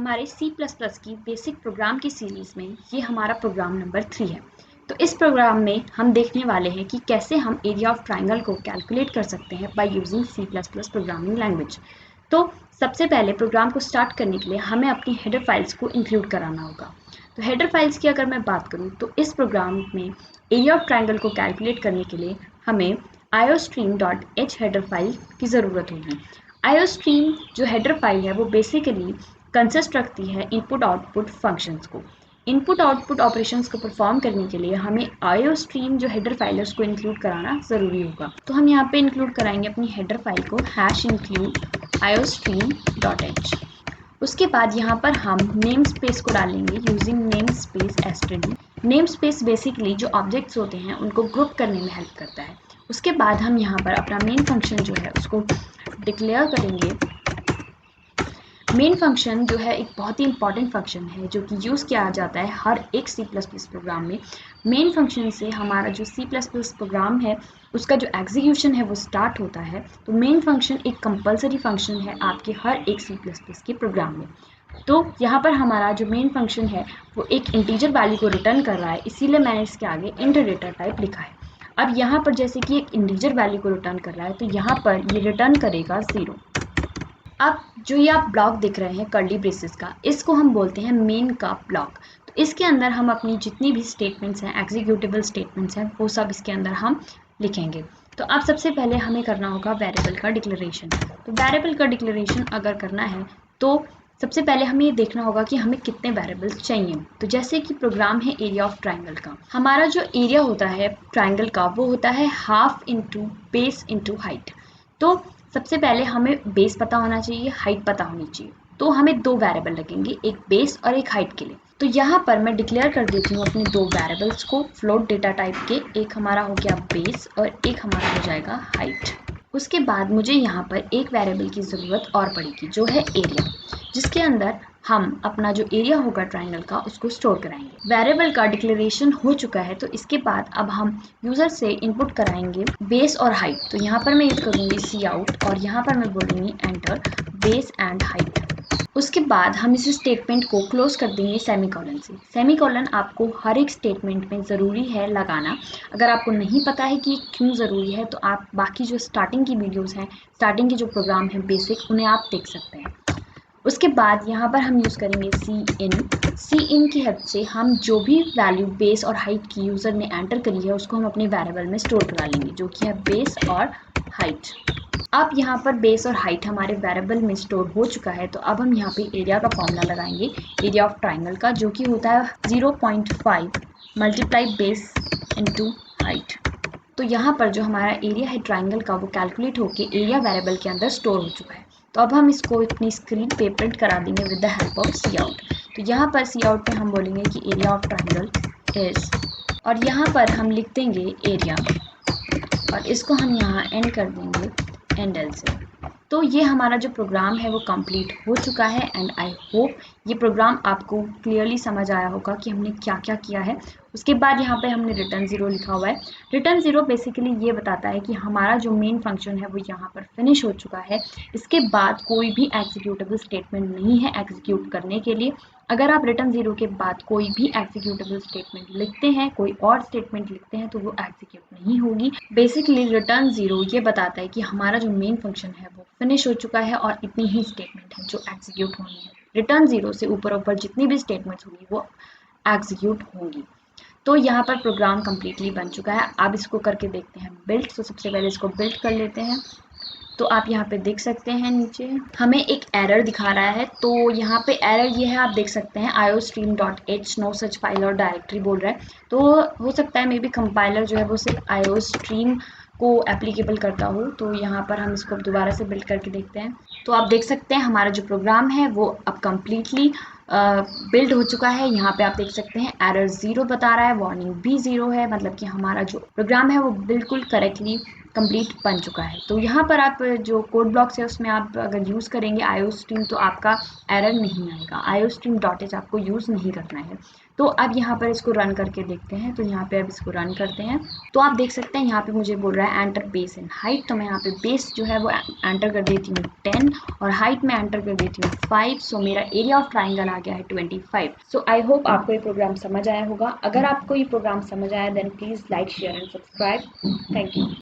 हमारे C++ की basic programme की सीरीज़ में ये हमारा प्रोग्राम नंबर 3 है। तो इस प्रोग्राम में हम देखने वाले हैं कि कैसे हम एरिया ऑफ ट्रायंगल को कैलकुलेट कर सकते हैं by using C++ programming language. तो सबसे पहले प्रोग्राम को स्टार्ट करने के लिए हमें अपनी हेडर फाइल्स को इंक्लूड कराना होगा। तो हेडर फाइल्स की अगर मैं बात करूँ तो इस प्रोग्राम में एरिया ऑफ ट्रायंगल को कैलकुलेट करने के लिए हमें iostream.h हेडर फाइल की ज़रूरत होगी। iostream जो हेडर फाइल है वो बेसिकली कंसिस्ट रखती है इनपुट आउटपुट फंक्शंस को। इनपुट आउटपुट ऑपरेशंस को परफॉर्म करने के लिए हमें iostream जो हेडर फाइल है उसको इंक्लूड कराना ज़रूरी होगा। तो हम यहाँ पे इंक्लूड कराएंगे अपनी हेडर फाइल को #include iostream.h। उसके बाद यहाँ पर हम नेम स्पेस को डालेंगे using name space std। Name space basically जो ऑब्जेक्ट्स होते हैं उनको ग्रुप करने में हेल्प करता है। उसके बाद हम यहाँ पर अपना मेन फंक्शन जो है उसको डिक्लेयर करेंगे। मेन फंक्शन जो है एक बहुत ही इंपॉर्टेंट फंक्शन है जो कि यूज़ किया जाता है हर एक C++ प्रोग्राम में। मेन फंक्शन से हमारा जो C++ प्रोग्राम है उसका जो एग्जीक्यूशन है वो स्टार्ट होता है। तो मेन फंक्शन एक कंपलसरी फंक्शन है आपके हर एक C++ के प्रोग्राम में। तो यहाँ पर हमारा जो मेन फंक्शन है वो एक इंटीजर वैल्यू को रिटर्न कर रहा है, इसीलिए मैंने इसके आगे इंट डेटा टाइप लिखा है। अब यहाँ पर जैसे कि एक इंटीजर वैल्यू को रिटर्न कर रहा है तो यहाँ पर ये रिटर्न करेगा 0। अब जो ये आप ब्लॉक दिख रहे हैं कर्ली ब्रेसेस का, इसको हम बोलते हैं मेन का ब्लॉक। तो इसके अंदर हम अपनी जितनी भी स्टेटमेंट्स हैं, एग्जीक्यूटेबल स्टेटमेंट्स हैं, वो सब इसके अंदर हम लिखेंगे। तो अब सबसे पहले हमें करना होगा वेरिएबल का डिक्लेरेशन। तो वेरिएबल का डिक्लेरेशन अगर करना है तो सबसे पहले हमें ये देखना होगा कि हमें कितने वेरिएबल्स चाहिए। तो जैसे कि प्रोग्राम है एरिया ऑफ ट्रायंगल का, हमारा जो एरिया होता है ट्रायंगल का वो होता है half into base into height. तो सबसे पहले हमें बेस पता होना चाहिए, हाइट पता होनी चाहिए। तो हमें दो वेरिएबल लगेंगे, एक बेस और एक हाइट के लिए। तो यहाँ पर मैं डिक्लेयर कर देती हूँ अपने दो वेरिएबल्स को फ्लोट डेटा टाइप के। एक हमारा हो गया बेस और एक हमारा हो जाएगा हाइट। उसके बाद मुझे यहाँ पर एक वेरिएबल की ज़रूरत और पड़ेगी जो है एरिया, जिसके अंदर हम अपना जो एरिया होगा ट्रायंगल का उसको स्टोर कराएंगे। वेरिएबल का डिक्लेरेशन हो चुका है तो इसके बाद अब हम यूज़र से इनपुट कराएंगे बेस और हाइट। तो यहाँ पर मैं यूज़ करूँगी cout और यहाँ पर मैं बोलूँगी एंटर बेस एंड हाइट। उसके बाद हम इस स्टेटमेंट को क्लोज कर देंगे सेमीकोलन से। सेमीकोलन आपको हर एक स्टेटमेंट में ज़रूरी है लगाना। अगर आपको नहीं पता है कि क्यों ज़रूरी है तो आप बाकी जो स्टार्टिंग की वीडियोज़ हैं, स्टार्टिंग के जो प्रोग्राम हैं बेसिक, उन्हें आप देख सकते हैं। उसके बाद यहाँ पर हम यूज़ करेंगे सी इन की हेल्प से हम जो भी वैल्यू बेस और हाइट की यूज़र ने एंटर करी है उसको हम अपने वेरिएबल में स्टोर करा लेंगे जो कि है बेस और हाइट। अब यहाँ पर बेस और हाइट हमारे वेरिएबल में स्टोर हो चुका है तो अब हम यहाँ पे एरिया का फॉर्मूला लगाएंगे एरिया ऑफ ट्रायंगल का, जो कि होता है 0.5 मल्टीप्लाई बेस इंटू हाइट। तो यहाँ पर जो हमारा एरिया है ट्रायंगल का वो कैलकुलेट होके एरिया वेरिएबल के अंदर स्टोर हो चुका है। तो अब हम इसको अपनी स्क्रीन पे प्रिंट करा देंगे with the help of cout। तो यहाँ पर cout में हम बोलेंगे कि एरिया ऑफ ट्रायंगल इज, और यहाँ पर हम लिख देंगे एरिया और इसको हम यहाँ एंड कर देंगे एंड एल से। तो ये हमारा जो प्रोग्राम है वो कंप्लीट हो चुका है एंड आई होप ये प्रोग्राम आपको क्लियरली समझ आया होगा कि हमने क्या क्या किया है। उसके बाद यहाँ पे हमने रिटर्न 0 लिखा हुआ है। रिटर्न 0 बेसिकली ये बताता है कि हमारा जो मेन फंक्शन है वो यहाँ पर फिनिश हो चुका है। इसके बाद कोई भी एग्जीक्यूटेबल स्टेटमेंट नहीं है एग्जीक्यूट करने के लिए। अगर आप रिटर्न 0 के बाद कोई भी एग्जीक्यूटेबल स्टेटमेंट लिखते हैं, कोई और स्टेटमेंट लिखते हैं तो वो एग्जीक्यूट नहीं होगी। बेसिकली रिटर्न 0 ये बताता है कि हमारा जो मेन फंक्शन है वो फिनिश हो चुका है और इतनी ही स्टेटमेंट है जो एग्जीक्यूट होनी है। रिटर्न 0 से ऊपर जितनी भी स्टेटमेंट्स होंगी वो एग्जीक्यूट होंगी। तो यहाँ पर प्रोग्राम कम्प्लीटली बन चुका है। अब इसको करके देखते हैं बिल्ड। तो सबसे पहले इसको बिल्ड कर लेते हैं। तो आप यहाँ पे देख सकते हैं नीचे हमें एक एरर दिखा रहा है। तो यहाँ पे एरर ये है, आप देख सकते हैं iostream.h नो सच फाइल और डायरेक्टरी बोल रहा है। तो हो सकता है मे बी कंपाइलर जो है वो सिर्फ iostream को एप्लीकेबल करता हो। तो यहाँ पर हम इसको दोबारा से बिल्ड करके देखते हैं। तो आप देख सकते हैं हमारा जो प्रोग्राम है वो अब कम्प्लीटली बिल्ड हो चुका है। यहाँ पे आप देख सकते हैं एरर 0 बता रहा है, वार्निंग भी 0 है, मतलब कि हमारा जो प्रोग्राम है वो बिल्कुल करेक्टली कंप्लीट बन चुका है। तो यहाँ पर आप जो कोड ब्लॉक्स है उसमें आप अगर यूज़ करेंगे iostream तो आपका एरर नहीं आएगा, iostream.h आपको यूज़ नहीं करना है। तो अब यहाँ पर इसको रन करके देखते हैं। तो यहाँ पे अब इसको रन करते हैं तो आप देख सकते हैं यहाँ पे मुझे बोल रहा है एंटर बेस एंड हाइट। तो मैं यहाँ पे बेस जो है वो एंटर कर देती हूँ 10 और हाइट में एंटर कर देती हूँ 5। सो मेरा एरिया ऑफ ट्राइंगल आ गया है 25। सो आई होप आपको ये प्रोग्राम समझ आया होगा। अगर आपको ये प्रोग्राम समझ आया then please like share and subscribe. Thank you.